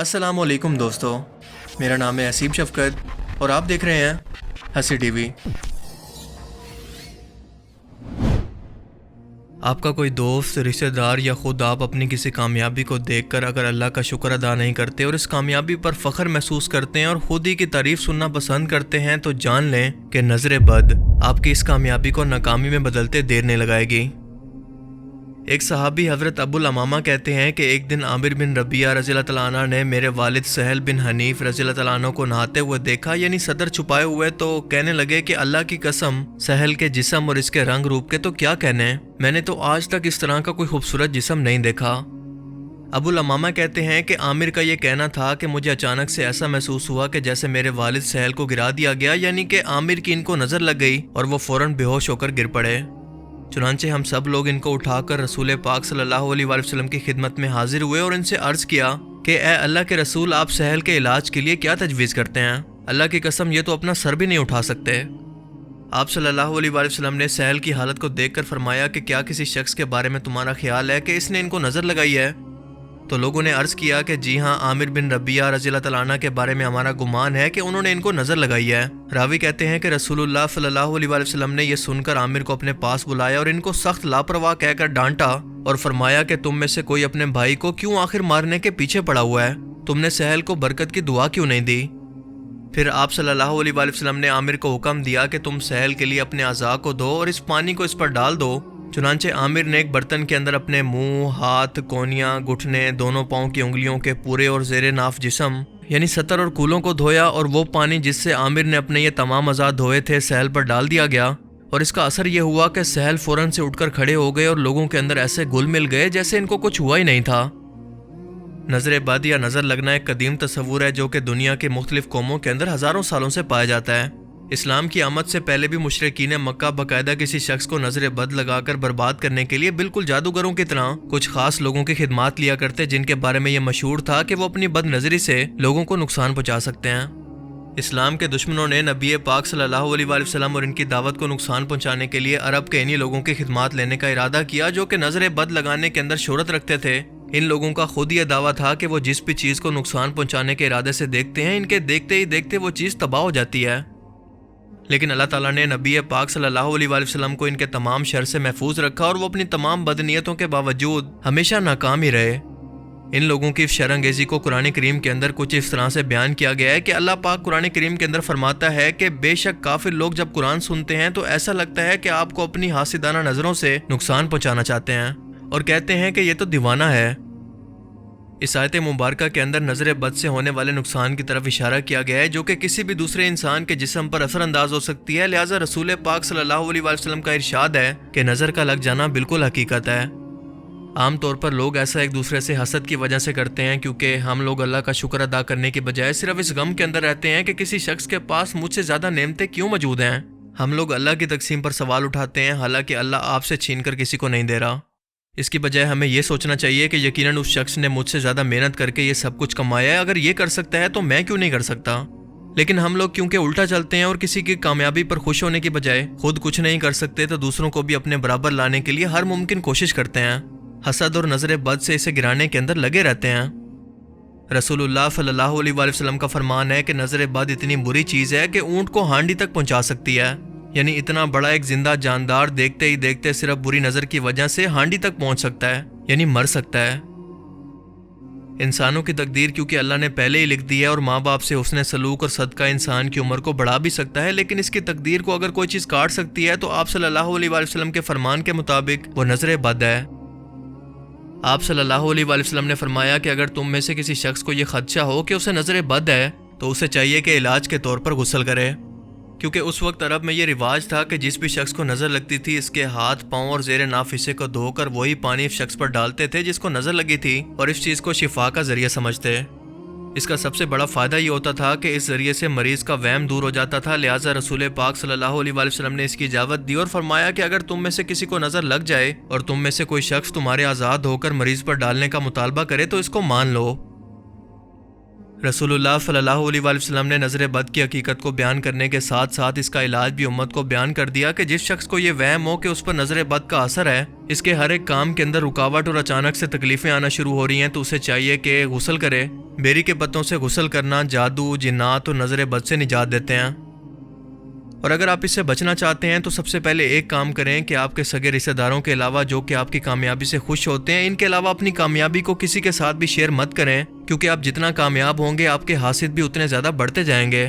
अस्सलाम वालेकुम दोस्तों, मेरा नाम है असीम शफकत और आप देख रहे हैं हंसी टीवी। आपका कोई दोस्त, रिश्तेदार या खुद आप अपनी किसी कामयाबी को देखकर अगर अल्लाह का शुक्र अदा नहीं करते और इस कामयाबी पर फ़ख्र महसूस करते हैं और खुद ही की तारीफ़ सुनना पसंद करते हैं तो जान लें कि नज़र बद आपकी इस कामयाबी को नाकामी में बदलते देर नहीं लगाएगी। एक सहाबी हज़रत अबुल अमामा कहते हैं कि एक दिन आमिर बिन रबिया रज़ियल्लाहु तआला अन्हु ने मेरे वालिद सहल बिन हनीफ रज़ियल्लाहु तआला अन्हु को नहाते हुए देखा, यानी सदर छुपाए हुए, तो कहने लगे कि अल्लाह की कसम, सहल के जिस्म और इसके रंग रूप के तो क्या कहने, मैंने तो आज तक इस तरह का कोई खूबसूरत जिस्म नहीं देखा। अबुल अमामा कहते हैं कि आमिर का ये कहना था कि मुझे अचानक से ऐसा महसूस हुआ कि जैसे मेरे वालिद सहल को गिरा दिया गया, यानी कि आमिर की इनको नज़र लग गई और वो फ़ौरन बेहोश होकर गिर पड़े। चुनांचे हम सब लोग इनको उठाकर रसूल पाक सल्लल्लाहु अलैहि वसल्लम की खिदमत में हाजिर हुए और इनसे अर्ज़ किया कि ए अल्लाह के रसूल, आप सहल के इलाज के लिए क्या तजवीज़ करते हैं? अल्लाह की कसम, ये तो अपना सर भी नहीं उठा सकते। आप सल्लल्लाहु अलैहि वसल्लम ने सहल की हालत को देखकर फरमाया कि क्या किसी शख्स के बारे में तुम्हारा ख्याल है कि इसने इनको नज़र लगाई है? तो लोगों ने अर्ज़ किया कि जी हाँ, आमिर बिन रबिया रज़ियल्लाहु तआला अन्हु के बारे में हमारा गुमान है कि उन्होंने इनको नज़र लगाई है। रावी कहते हैं कि रसूलुल्लाह सल्लल्लाहु अलैहि वसल्लम ने यह सुनकर आमिर को अपने पास बुलाया और इनको सख्त लापरवाह कहकर डांटा और फरमाया कि तुम में से कोई अपने भाई को क्यों आखिर मारने के पीछे पड़ा हुआ है? तुमने सहल को बरकत की दुआ क्यों नहीं दी? फिर आप सल्लल्लाहु अलैहि वसल्लम ने आमिर को हुक्म दिया कि तुम सहल के लिए अपने अज़ा को धो और इस पानी को इस पर डाल दो। चुनांचे आमिर ने एक बर्तन के अंदर अपने मुंह, हाथ, कोहनियाँ, घुटने, दोनों पाँव की उंगलियों के पूरे और ज़ेरे नाफ जिस्म यानी सतर और कूलों को धोया और वो पानी जिससे आमिर ने अपने ये तमाम अज़ा धोए थे सहल पर डाल दिया गया और इसका असर ये हुआ कि सहल फ़ौरन से उठकर खड़े हो गए और लोगों के अंदर ऐसे घुल मिल गए जैसे इनको कुछ हुआ ही नहीं था। नज़र बद या नज़र लगना एक कदीम तस्वुर है जो कि दुनिया के मुख्तलिफ कौमों के अंदर हज़ारों सालों से पाया जाता है। इस्लाम की आमद से पहले भी मुशरिकीन मक्का बाकायदा किसी शख्स को नज़र बद लगाकर बर्बाद करने के लिए बिल्कुल जादूगरों की तरह कुछ खास लोगों की खिदमात लिया करते, जिनके बारे में यह मशहूर था कि वो अपनी बद नज़री से लोगों को नुकसान पहुंचा सकते हैं। इस्लाम के दुश्मनों ने नबी पाक सल्लल्लाहु अलैहि वसल्लम और इनकी दावत को नुकसान पहुंचाने के लिए अरब के इन्हीं लोगों की खिदमात लेने का इरादा किया जो कि नज़र बद लगाने के अंदर शोहरत रखते थे। इन लोगों का खुद यह दावा था कि वो जिस भी चीज़ को नुकसान पहुंचाने के इरादे से देखते हैं, इनके देखते ही देखते वो चीज़ तबाह हो जाती है। लेकिन अल्लाह ताला ने नबी पाक सल्लल्लाहु अलैहि वसल्लम को इनके तमाम शर से महफूज रखा और वो अपनी तमाम बदनीयतों के बावजूद हमेशा नाकाम ही रहे। इन लोगों की शरंगेज़ी को कुरान करीम के अंदर कुछ इस तरह से बयान किया गया है कि अल्लाह पाक कुरान करीम के अंदर फरमाता है कि बेशक काफिर लोग जब कुरान सुनते हैं तो ऐसा लगता है कि आपको अपनी हासिदाना नज़रों से नुकसान पहुँचाना चाहते हैं और कहते हैं कि ये तो दीवाना है। इस आयत मुबारका के अंदर नज़र बद से होने वाले नुकसान की तरफ इशारा किया गया है जो कि किसी भी दूसरे इंसान के जिस्म पर असरअंदाज हो सकती है। लिहाजा रसूल पाक सल्लल्लाहु अलैहि वसल्लम का इरशाद है कि नज़र का लग जाना बिल्कुल हकीकत है। आम तौर पर लोग ऐसा एक दूसरे से हसद की वजह से करते हैं क्योंकि हम लोग अल्लाह का शुक्र अदा करने की बजाय सिर्फ इस गम के अंदर रहते हैं कि किसी शख्स के पास मुझसे ज़्यादा नेमतें क्यों मौजूद हैं। हम लोग अल्लाह की तकसीम पर सवाल उठाते हैं, हालांकि अल्लाह आपसे छीन कर किसी को नहीं दे रहा। इसकी बजाय हमें यह सोचना चाहिए कि यकीनन उस शख्स ने मुझसे ज़्यादा मेहनत करके ये सब कुछ कमाया है, अगर ये कर सकता है तो मैं क्यों नहीं कर सकता। लेकिन हम लोग क्योंकि उल्टा चलते हैं और किसी की कामयाबी पर खुश होने की बजाय खुद कुछ नहीं कर सकते तो दूसरों को भी अपने बराबर लाने के लिए हर मुमकिन कोशिश करते हैं। हसद और नज़र बद से इसे गिराने के अंदर लगे रहते हैं। रसूलुल्लाह सल्लल्लाहु अलैहि वसल्लम का फरमान है कि नज़र बद इतनी बुरी चीज़ है कि ऊँट को हांडी तक पहुँचा सकती है, यानी इतना बड़ा एक जिंदा जानदार देखते ही देखते सिर्फ बुरी नज़र की वजह से हांडी तक पहुंच सकता है, यानी मर सकता है। इंसानों की तकदीर क्योंकि अल्लाह ने पहले ही लिख दी है और माँ बाप से हुस्न सलूक और सदका इंसान की उम्र को बढ़ा भी सकता है, लेकिन इसकी तकदीर को अगर कोई चीज़ काट सकती है तो आप सल्लल्लाहु अलैहि वसल्लम के फरमान के मुताबिक वो नज़र बद है। आप सल्लल्लाहु अलैहि वसल्लम ने फरमाया कि अगर तुम में से किसी शख्स को यह खदशा हो कि उसे नज़र बद है तो उसे चाहिए कि इलाज के तौर पर गुस्ल करे, क्योंकि उस वक्त अरब में ये रिवाज था कि जिस भी शख्स को नज़र लगती थी इसके हाथ, पाँव और ज़ेरे नाफ हिस्से को धोकर वही पानी इस शख्स पर डालते थे जिसको नज़र लगी थी और इस चीज़ को शिफा का ज़रिया समझते। इसका सबसे बड़ा फ़ायदा ये होता था कि इस ज़रिए से मरीज़ का वहम दूर हो जाता था। लिहाजा रसूल पाक सल्लल्लाहु अलैहि वसल्लम ने इसकी इजाज़त दी और फरमाया कि अगर तुम में से किसी को नज़र लग जाए और तुम में से कोई शख्स तुम्हारे आज़ाद होकर मरीज़ पर डालने का मुतालबा करे तो इसको मान लो। رسول اللہ صلی اللہ علیہ وآلہ وسلم نے نظر بد کی حقیقت کو بیان کرنے کے ساتھ ساتھ اس کا علاج بھی امت کو بیان کر دیا کہ جس شخص کو یہ وہم ہو کہ اس پر نظر بد کا اثر ہے، اس کے ہر ایک کام کے اندر رکاوٹ اور اچانک سے تکلیفیں آنا شروع ہو رہی ہیں، تو اسے چاہیے کہ غسل کرے۔ بیری کے پتوں سے غسل کرنا جادو، جنات اور نظر بد سے نجات دیتے ہیں، اور اگر آپ اس سے بچنا چاہتے ہیں تو سب سے پہلے ایک کام کریں کہ آپ کے سگے رشتہ داروں کے علاوہ جو کہ آپ کی کامیابی سے خوش ہوتے ہیں، ان کے علاوہ اپنی کامیابی کو کسی کے ساتھ بھی شیئر مت کریں، کیونکہ آپ جتنا کامیاب ہوں گے آپ کے حاسد بھی اتنے زیادہ بڑھتے جائیں گے۔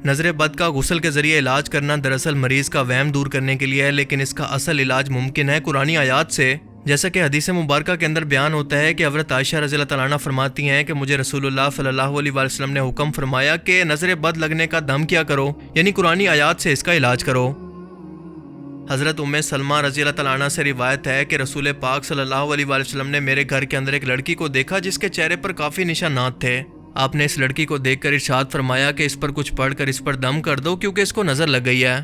نظر بد کا غسل کے ذریعے علاج کرنا دراصل مریض کا وہم دور کرنے کے لیے ہے، لیکن اس کا اصل علاج ممکن ہے قرآنی آیات سے، جیسا کہ حدیث مبارکہ کے اندر بیان ہوتا ہے کہ حضرت عائشہ رضی اللہ تعالیٰ عنہ فرماتی ہیں کہ مجھے رسول اللہ صلی اللہ علیہ وآلہ وسلم نے حکم فرمایا کہ نظر بد لگنے کا دم کیا کرو، یعنی قرآنی آیات سے اس کا علاج کرو۔ حضرت ام سلمہ رضی اللہ تعالیٰ عنہ سے روایت ہے کہ رسول پاک صلی اللہ علیہ وآلہ وسلم نے میرے گھر کے اندر ایک لڑکی کو دیکھا جس کے چہرے پر کافی نشانات تھے۔ آپ نے اس لڑکی کو دیکھ کر ارشاد فرمایا کہ اس پر کچھ پڑھ کر اس پر دم کر دو کیونکہ اس کو نظر لگ گئی ہے۔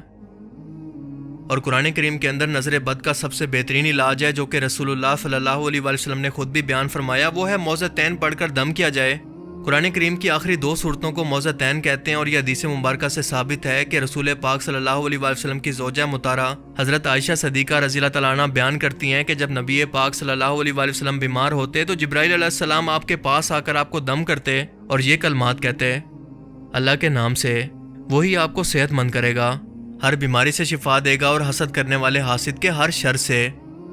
اور قرآن کریم کے اندر نظر بد کا سب سے بہترین علاج ہے جو کہ رسول اللہ صلی اللہ علیہ وآلہ وسلم نے خود بھی بیان فرمایا، وہ ہے موضعتین پڑھ کر دم کیا جائے۔ قرآن کریم کی آخری 2 صورتوں کو موضعتین کہتے ہیں، اور یہ حدیث مبارکہ سے ثابت ہے کہ رسول پاک صلی اللہ علیہ وآلہ وسلم کی زوجہ مطہرہ حضرت عائشہ صدیقہ رضی اللہ تعالیٰ عنہ بیان کرتی ہیں کہ جب نبی پاک صلی اللہ علیہ وآلہ وسلم بیمار ہوتے تو جبرائیل علیہ السلام آپ کے پاس آ کر آپ کو دم کرتے اور یہ کلمات کہتے: اللہ کے نام سے، وہی آپ کو صحت مند کرے گا، ہر بیماری سے شفا دے گا، اور حسد کرنے والے حاسد کے ہر شر سے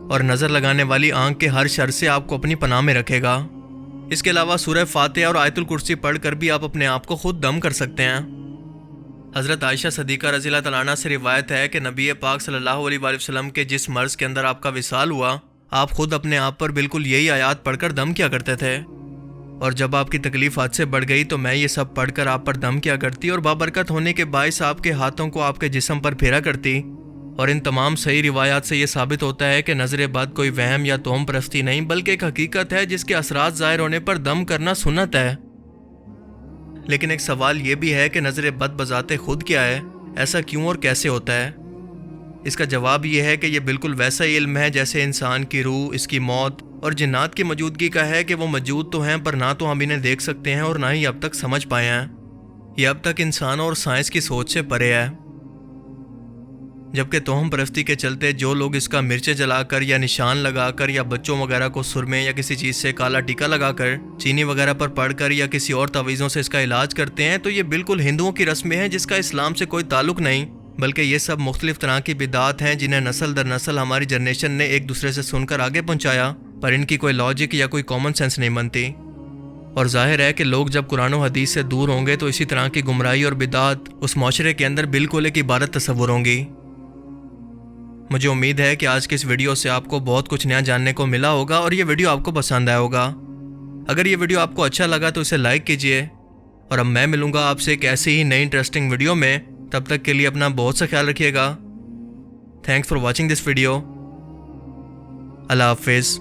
اور نظر لگانے والی آنکھ کے ہر شر سے آپ کو اپنی پناہ میں رکھے گا۔ اس کے علاوہ سورہ فاتحہ اور آیت الکرسی پڑھ کر بھی آپ اپنے آپ کو خود دم کر سکتے ہیں۔ حضرت عائشہ صدیقہ رضی اللہ تعالیٰ عنہ سے روایت ہے کہ نبی پاک صلی اللہ علیہ وآلہ وسلم کے جس مرض کے اندر آپ کا وصال ہوا، آپ خود اپنے آپ پر بالکل یہی آیات پڑھ کر دم کیا کرتے تھے، اور جب آپ کی تکلیف حد سے بڑھ گئی تو میں یہ سب پڑھ کر آپ پر دم کیا کرتی اور بابرکت ہونے کے باعث آپ کے ہاتھوں کو آپ کے جسم پر پھیرا کرتی۔ اور ان تمام صحیح روایات سے یہ ثابت ہوتا ہے کہ نظر بد کوئی وہم یا توہم پرستی نہیں بلکہ ایک حقیقت ہے جس کے اثرات ظاہر ہونے پر دم کرنا سنت ہے۔ لیکن ایک سوال یہ بھی ہے کہ نظر بد بذات خود کیا ہے، ایسا کیوں اور کیسے ہوتا ہے؟ اس کا جواب یہ ہے کہ یہ بالکل ویسا ہی علم ہے جیسے انسان کی روح، اس کی موت اور جنات کی موجودگی کا ہے، کہ وہ موجود تو ہیں پر نہ تو ہم انہیں دیکھ سکتے ہیں اور نہ ہی اب تک سمجھ پائے ہیں۔ یہ اب تک انسان اور سائنس کی سوچ سے پرے ہے۔ جبکہ توہم پرستی کے چلتے جو لوگ اس کا مرچیں جلا کر یا نشان لگا کر یا بچوں وغیرہ کو سرمے یا کسی چیز سے کالا ٹیکا لگا کر چینی وغیرہ پر پڑھ کر یا کسی اور تعویذوں سے اس کا علاج کرتے ہیں، تو یہ بالکل ہندوؤں کی رسمیں ہیں جس کا اسلام سے کوئی تعلق نہیں، بلکہ یہ سب مختلف طرح کی بدعات ہیں جنہیں نسل در نسل ہماری جنریشن نے ایک دوسرے سے سن کر آگے پہنچایا، پر ان کی کوئی لاجک یا کوئی کامن سینس نہیں بنتی۔ اور ظاہر ہے کہ لوگ جب قرآن و حدیث سے دور ہوں گے تو اسی طرح کی گمراہی اور بدعات اس معاشرے کے اندر بالکل ایک عبارت تصور ہوں گی۔ مجھے امید ہے کہ آج کے اس ویڈیو سے آپ کو بہت کچھ نیا جاننے کو ملا ہوگا اور یہ ویڈیو آپ کو پسند آیا ہوگا۔ اگر یہ ویڈیو آپ کو اچھا لگا تو اسے لائک کیجئے، اور اب میں ملوں گا آپ سے ایک ایسی ہی نئی انٹرسٹنگ ویڈیو میں۔ تب تک کے لیے اپنا بہت سا خیال رکھیے گا۔ Thanks for watching this video. اللہ حافظ۔